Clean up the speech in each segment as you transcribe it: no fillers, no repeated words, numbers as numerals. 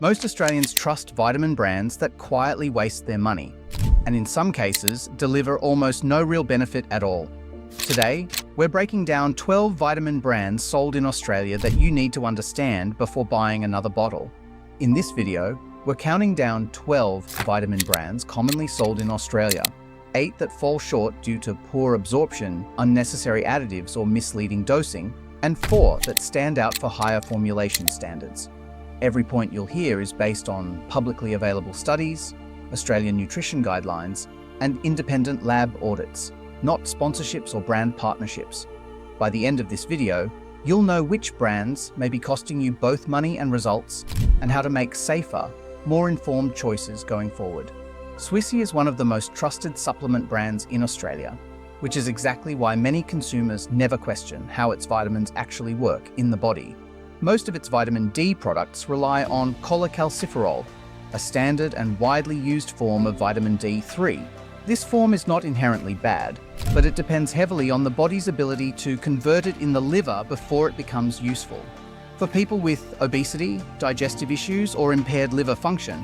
Most Australians trust vitamin brands that quietly waste their money, and in some cases, deliver almost no real benefit at all. Today, we're breaking down 12 vitamin brands sold in Australia that you need to understand before buying another bottle. In this video, we're counting down 12 vitamin brands commonly sold in Australia, 8 that fall short due to poor absorption, unnecessary additives or misleading dosing, and 4 that stand out for higher formulation standards. Every point you'll hear is based on publicly available studies, Australian nutrition guidelines, and independent lab audits, not sponsorships or brand partnerships. By the end of this video, you'll know which brands may be costing you both money and results, and how to make safer, more informed choices going forward. Swisse is one of the most trusted supplement brands in Australia, which is exactly why many consumers never question how its vitamins actually work in the body. Most of its vitamin D products rely on cholecalciferol, a standard and widely used form of vitamin D3. This form is not inherently bad, but it depends heavily on the body's ability to convert it in the liver before it becomes useful. For people with obesity, digestive issues, or impaired liver function,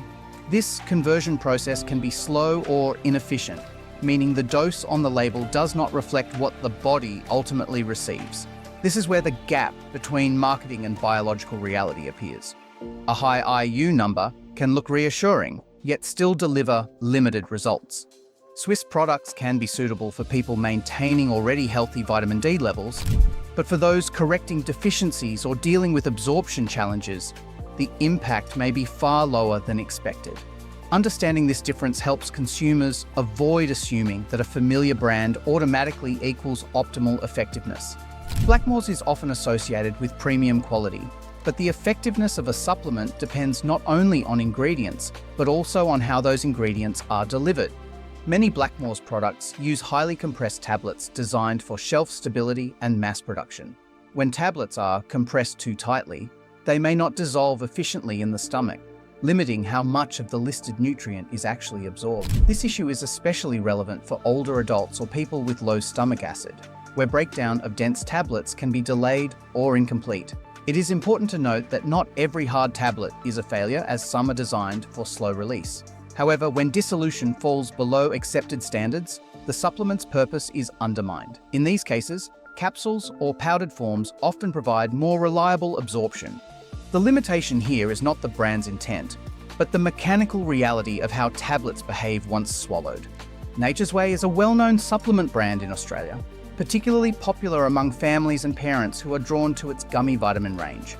this conversion process can be slow or inefficient, meaning the dose on the label does not reflect what the body ultimately receives. This is where the gap between marketing and biological reality appears. A high IU number can look reassuring, yet still deliver limited results. Swisse products can be suitable for people maintaining already healthy vitamin D levels, but for those correcting deficiencies or dealing with absorption challenges, the impact may be far lower than expected. Understanding this difference helps consumers avoid assuming that a familiar brand automatically equals optimal effectiveness. Blackmores is often associated with premium quality, but the effectiveness of a supplement depends not only on ingredients, but also on how those ingredients are delivered. Many Blackmores products use highly compressed tablets designed for shelf stability and mass production. When tablets are compressed too tightly, they may not dissolve efficiently in the stomach, limiting how much of the listed nutrient is actually absorbed. This issue is especially relevant for older adults or people with low stomach acid, where breakdown of dense tablets can be delayed or incomplete. It is important to note that not every hard tablet is a failure, as some are designed for slow release. However, when dissolution falls below accepted standards, the supplement's purpose is undermined. In these cases, capsules or powdered forms often provide more reliable absorption. The limitation here is not the brand's intent, but the mechanical reality of how tablets behave once swallowed. Nature's Way is a well-known supplement brand in Australia, particularly popular among families and parents who are drawn to its gummy vitamin range.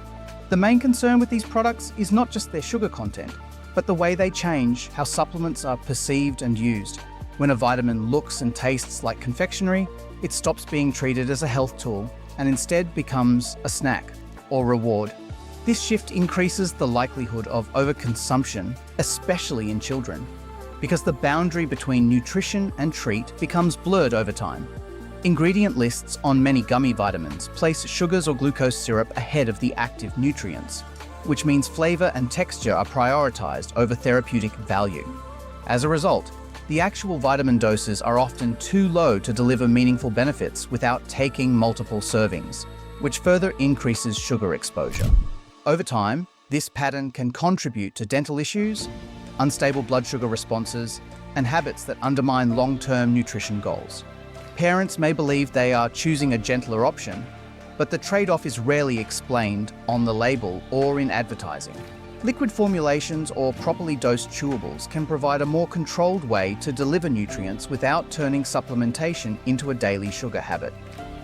The main concern with these products is not just their sugar content, but the way they change how supplements are perceived and used. When a vitamin looks and tastes like confectionery, it stops being treated as a health tool and instead becomes a snack or reward. This shift increases the likelihood of overconsumption, especially in children, because the boundary between nutrition and treat becomes blurred over time. Ingredient lists on many gummy vitamins place sugars or glucose syrup ahead of the active nutrients, which means flavor and texture are prioritized over therapeutic value. As a result, the actual vitamin doses are often too low to deliver meaningful benefits without taking multiple servings, which further increases sugar exposure. Over time, this pattern can contribute to dental issues, unstable blood sugar responses, and habits that undermine long-term nutrition goals. Parents may believe they are choosing a gentler option, but the trade-off is rarely explained on the label or in advertising. Liquid formulations or properly dosed chewables can provide a more controlled way to deliver nutrients without turning supplementation into a daily sugar habit.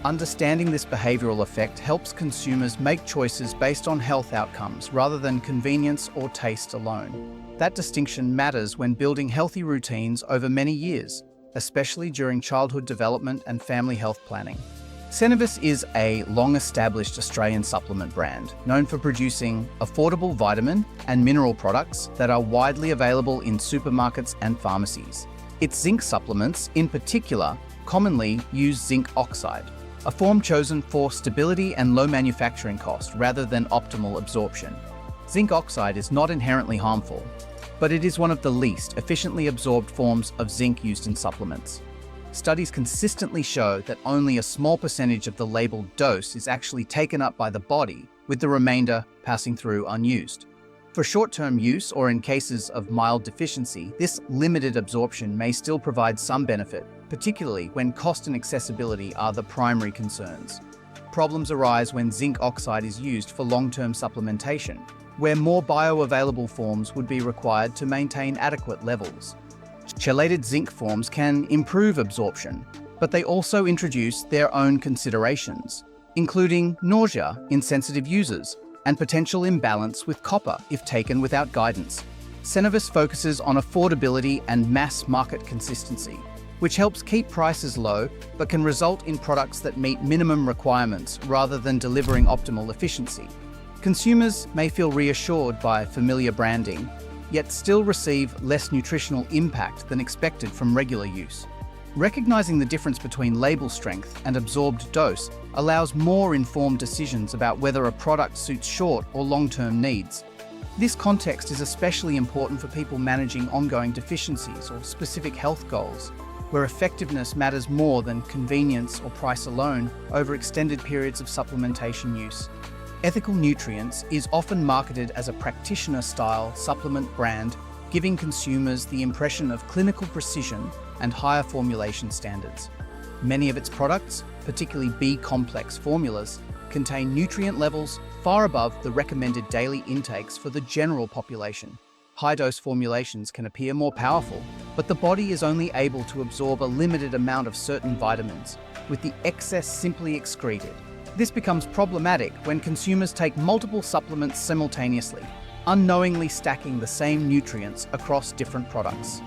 Understanding this behavioral effect helps consumers make choices based on health outcomes rather than convenience or taste alone. That distinction matters when building healthy routines over many years, especially during childhood development and family health planning. Cenovis is a long-established Australian supplement brand known for producing affordable vitamin and mineral products that are widely available in supermarkets and pharmacies. Its zinc supplements, in particular, commonly use zinc oxide, a form chosen for stability and low manufacturing cost rather than optimal absorption. Zinc oxide is not inherently harmful, but it is one of the least efficiently absorbed forms of zinc used in supplements. Studies consistently show that only a small percentage of the labeled dose is actually taken up by the body, with the remainder passing through unused. For short-term use or in cases of mild deficiency, this limited absorption may still provide some benefit, particularly when cost and accessibility are the primary concerns. Problems arise when zinc oxide is used for long-term supplementation, where more bioavailable forms would be required to maintain adequate levels. Chelated zinc forms can improve absorption, but they also introduce their own considerations, including nausea in sensitive users and potential imbalance with copper if taken without guidance. Cenovis focuses on affordability and mass market consistency, which helps keep prices low but can result in products that meet minimum requirements rather than delivering optimal efficiency. Consumers may feel reassured by familiar branding, yet still receive less nutritional impact than expected from regular use. Recognizing the difference between label strength and absorbed dose allows more informed decisions about whether a product suits short or long-term needs. This context is especially important for people managing ongoing deficiencies or specific health goals, where effectiveness matters more than convenience or price alone over extended periods of supplementation use. Ethical Nutrients is often marketed as a practitioner-style supplement brand, giving consumers the impression of clinical precision and higher formulation standards. Many of its products, particularly B-complex formulas, contain nutrient levels far above the recommended daily intakes for the general population. High-dose formulations can appear more powerful, but the body is only able to absorb a limited amount of certain vitamins, with the excess simply excreted. This becomes problematic when consumers take multiple supplements simultaneously, unknowingly stacking the same nutrients across different products.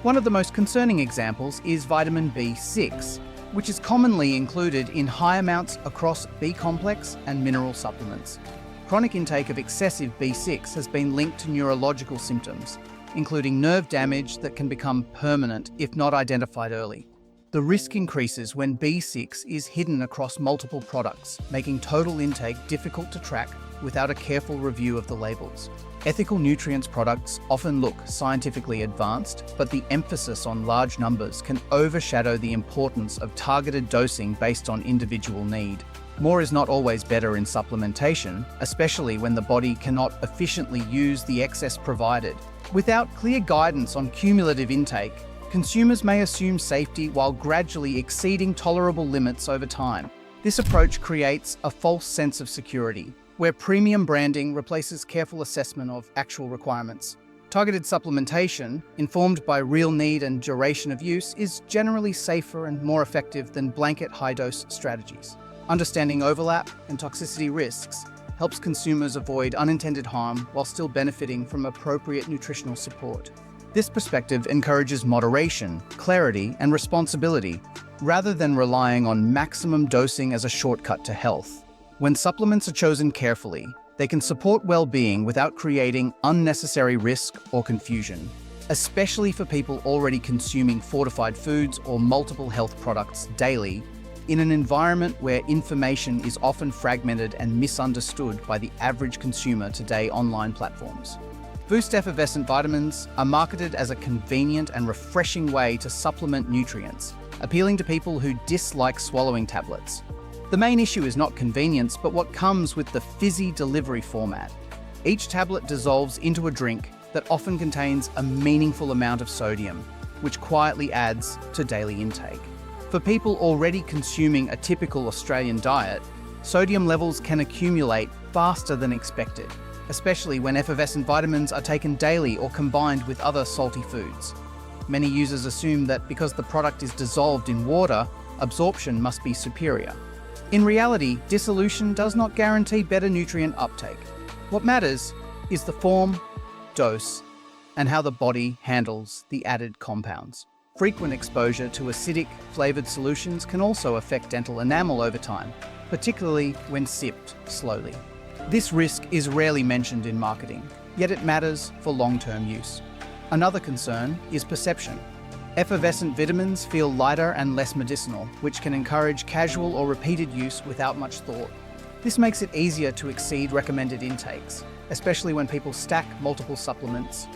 One of the most concerning examples is vitamin B6, which is commonly included in high amounts across B-complex and mineral supplements. Chronic intake of excessive B6 has been linked to neurological symptoms, including nerve damage that can become permanent if not identified early. The risk increases when B6 is hidden across multiple products, making total intake difficult to track without a careful review of the labels. Ethical Nutrients products often look scientifically advanced, but the emphasis on large numbers can overshadow the importance of targeted dosing based on individual need. More is not always better in supplementation, especially when the body cannot efficiently use the excess provided. Without clear guidance on cumulative intake, consumers may assume safety while gradually exceeding tolerable limits over time. This approach creates a false sense of security, where premium branding replaces careful assessment of actual requirements. Targeted supplementation, informed by real need and duration of use, is generally safer and more effective than blanket high-dose strategies. Understanding overlap and toxicity risks helps consumers avoid unintended harm while still benefiting from appropriate nutritional support. This perspective encourages moderation, clarity, and responsibility, rather than relying on maximum dosing as a shortcut to health. When supplements are chosen carefully, they can support well-being without creating unnecessary risk or confusion, especially for people already consuming fortified foods or multiple health products daily, in an environment where information is often fragmented and misunderstood by the average consumer today online platforms. Voost effervescent vitamins are marketed as a convenient and refreshing way to supplement nutrients, appealing to people who dislike swallowing tablets. The main issue is not convenience, but what comes with the fizzy delivery format. Each tablet dissolves into a drink that often contains a meaningful amount of sodium, which quietly adds to daily intake. For people already consuming a typical Australian diet, sodium levels can accumulate faster than expected, especially when effervescent vitamins are taken daily or combined with other salty foods. Many users assume that because the product is dissolved in water, absorption must be superior. In reality, dissolution does not guarantee better nutrient uptake. What matters is the form, dose, and how the body handles the added compounds. Frequent exposure to acidic, flavored solutions can also affect dental enamel over time, particularly when sipped slowly. This risk is rarely mentioned in marketing, yet it matters for long-term use. Another concern is perception. Effervescent vitamins feel lighter and less medicinal, which can encourage casual or repeated use without much thought. This makes it easier to exceed recommended intakes, especially when people stack multiple supplements.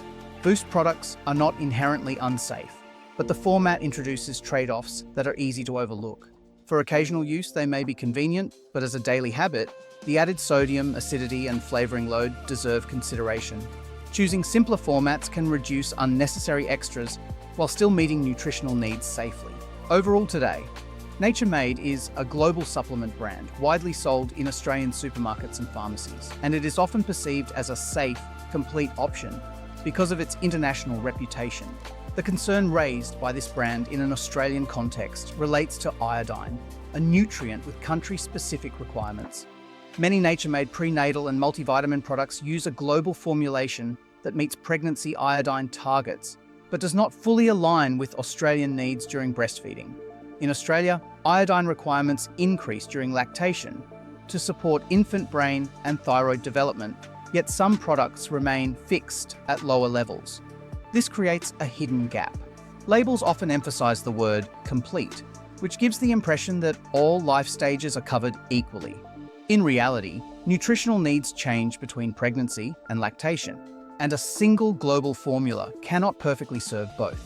Voost products are not inherently unsafe, but the format introduces trade-offs that are easy to overlook. For occasional use, they may be convenient, but as a daily habit, The added sodium, acidity, and flavoring load deserve consideration. Choosing simpler formats can reduce unnecessary extras while still meeting nutritional needs safely. Overall today, NatureMade is a global supplement brand widely sold in Australian supermarkets and pharmacies, and it is often perceived as a safe, complete option because of its international reputation. The concern raised by this brand in an Australian context relates to iodine, a nutrient with country-specific requirements. Many NatureMade prenatal and multivitamin products use a global formulation that meets pregnancy iodine targets, but does not fully align with Australian needs during breastfeeding. In Australia, iodine requirements increase during lactation to support infant brain and thyroid development, yet some products remain fixed at lower levels. This creates a hidden gap. Labels often emphasize the word complete, which gives the impression that all life stages are covered equally. In reality, nutritional needs change between pregnancy and lactation, and a single global formula cannot perfectly serve both.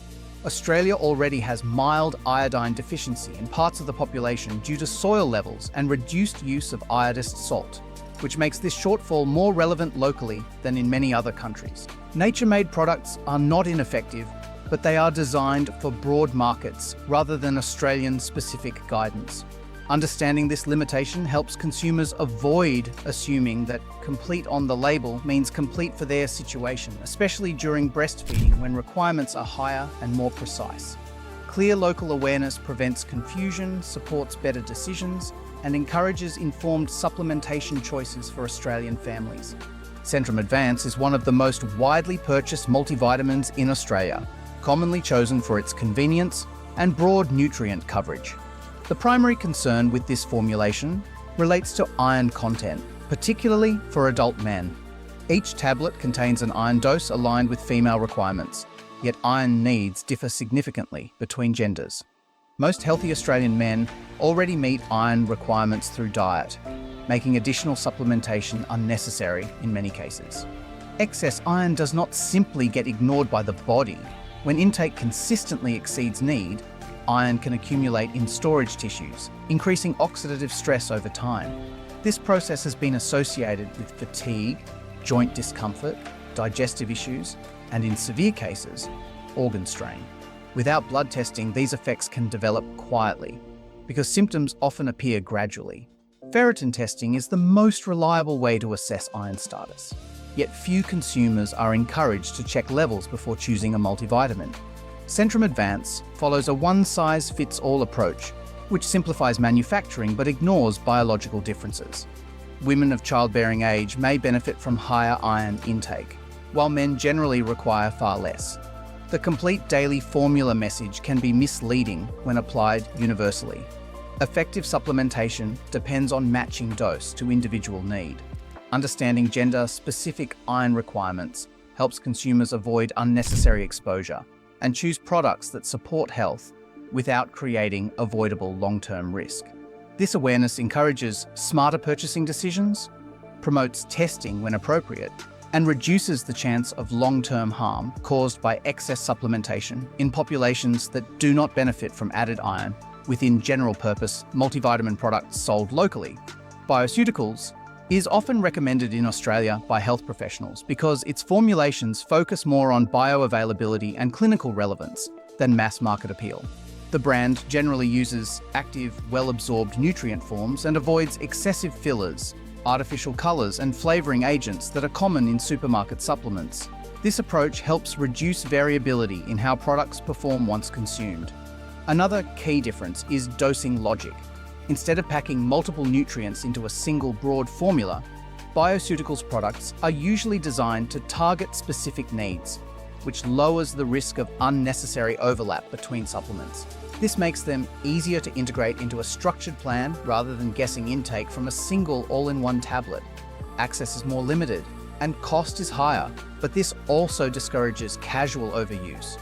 Australia already has mild iodine deficiency in parts of the population due to soil levels and reduced use of iodized salt, which makes this shortfall more relevant locally than in many other countries. NatureMade products are not ineffective, but they are designed for broad markets rather than Australian-specific guidance. Understanding this limitation helps consumers avoid assuming that complete on the label means complete for their situation, especially during breastfeeding when requirements are higher and more precise. Clear local awareness prevents confusion, supports better decisions, and encourages informed supplementation choices for Australian families. Centrum Advance is one of the most widely purchased multivitamins in Australia, commonly chosen for its convenience and broad nutrient coverage. The primary concern with this formulation relates to iron content, particularly for adult men. Each tablet contains an iron dose aligned with female requirements, yet iron needs differ significantly between genders. Most healthy Australian men already meet iron requirements through diet, making additional supplementation unnecessary in many cases. Excess iron does not simply get ignored by the body. When intake consistently exceeds need, iron can accumulate in storage tissues, increasing oxidative stress over time. This process has been associated with fatigue, joint discomfort, digestive issues, and in severe cases, organ strain. Without blood testing, these effects can develop quietly, because symptoms often appear gradually. Ferritin testing is the most reliable way to assess iron status, yet few consumers are encouraged to check levels before choosing a multivitamin. Centrum Advance follows a one-size-fits-all approach, which simplifies manufacturing but ignores biological differences. Women of childbearing age may benefit from higher iron intake, while men generally require far less. The complete daily formula message can be misleading when applied universally. Effective supplementation depends on matching dose to individual need. Understanding gender-specific iron requirements helps consumers avoid unnecessary exposure and choose products that support health without creating avoidable long-term risk. This awareness encourages smarter purchasing decisions, promotes testing when appropriate, and reduces the chance of long-term harm caused by excess supplementation in populations that do not benefit from added iron within general-purpose multivitamin products sold locally. BioCeuticals is often recommended in Australia by health professionals because its formulations focus more on bioavailability and clinical relevance than mass market appeal. The brand generally uses active, well-absorbed nutrient forms and avoids excessive fillers, artificial colors, and flavoring agents that are common in supermarket supplements. This approach helps reduce variability in how products perform once consumed. Another key difference is dosing logic. Instead of packing multiple nutrients into a single broad formula, BioCeuticals products are usually designed to target specific needs, which lowers the risk of unnecessary overlap between supplements. This makes them easier to integrate into a structured plan rather than guessing intake from a single all-in-one tablet. Access is more limited and cost is higher, but this also discourages casual overuse.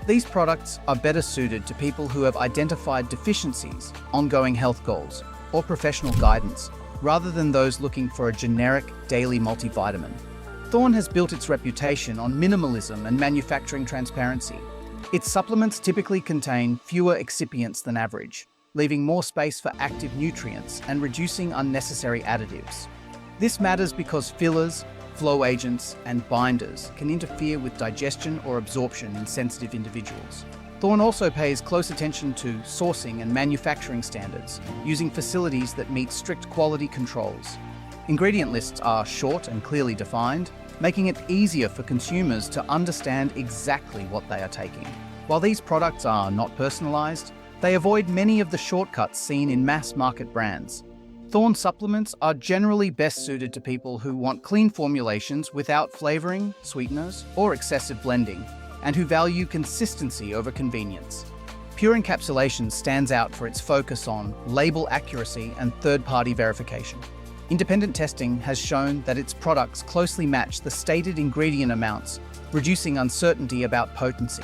These products are better suited to people who have identified deficiencies, ongoing health goals, or professional guidance, rather than those looking for a generic daily multivitamin. Thorne has built its reputation on minimalism and manufacturing transparency. Its supplements typically contain fewer excipients than average, leaving more space for active nutrients and reducing unnecessary additives. This matters because fillers, flow agents, and binders can interfere with digestion or absorption in sensitive individuals. Thorne also pays close attention to sourcing and manufacturing standards, using facilities that meet strict quality controls. Ingredient lists are short and clearly defined, making it easier for consumers to understand exactly what they are taking. While these products are not personalized, they avoid many of the shortcuts seen in mass-market brands. Thorne supplements are generally best suited to people who want clean formulations without flavoring, sweeteners, or excessive blending, and who value consistency over convenience. Pure Encapsulations stands out for its focus on label accuracy and third-party verification. Independent testing has shown that its products closely match the stated ingredient amounts, reducing uncertainty about potency.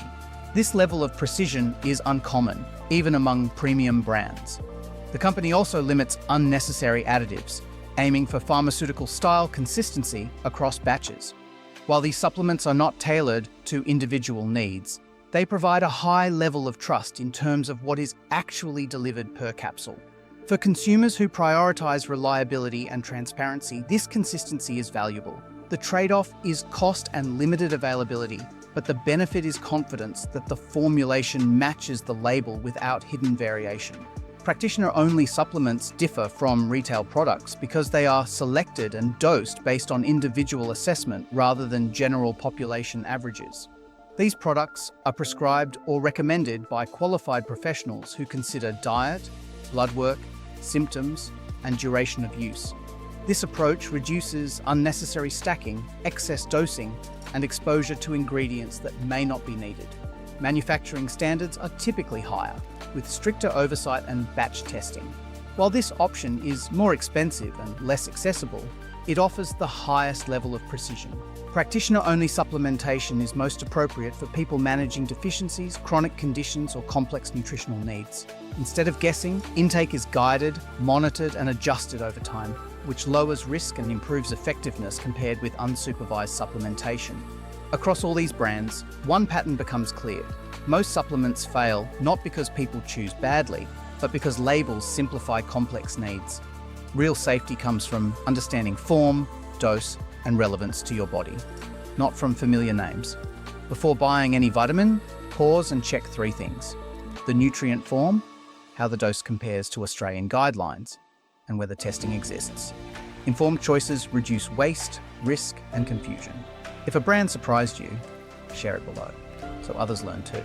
This level of precision is uncommon, even among premium brands. The company also limits unnecessary additives, aiming for pharmaceutical-style consistency across batches. While these supplements are not tailored to individual needs, they provide a high level of trust in terms of what is actually delivered per capsule. For consumers who prioritize reliability and transparency, this consistency is valuable. The trade-off is cost and limited availability, but the benefit is confidence that the formulation matches the label without hidden variation. Practitioner-only supplements differ from retail products because they are selected and dosed based on individual assessment rather than general population averages. These products are prescribed or recommended by qualified professionals who consider diet, blood work, symptoms, and duration of use. This approach reduces unnecessary stacking, excess dosing, and exposure to ingredients that may not be needed. Manufacturing standards are typically higher, with stricter oversight and batch testing. While this option is more expensive and less accessible, it offers the highest level of precision. Practitioner-only supplementation is most appropriate for people managing deficiencies, chronic conditions, or complex nutritional needs. Instead of guessing, intake is guided, monitored, and adjusted over time, which lowers risk and improves effectiveness compared with unsupervised supplementation. Across all these brands, one pattern becomes clear. Most supplements fail not because people choose badly, but because labels simplify complex needs. Real safety comes from understanding form, dose, and relevance to your body, not from familiar names. Before buying any vitamin, pause and check 3 things: the nutrient form, how the dose compares to Australian guidelines, and whether testing exists. Informed choices reduce waste, risk, and confusion. If a brand surprised you, share it below so others learn too.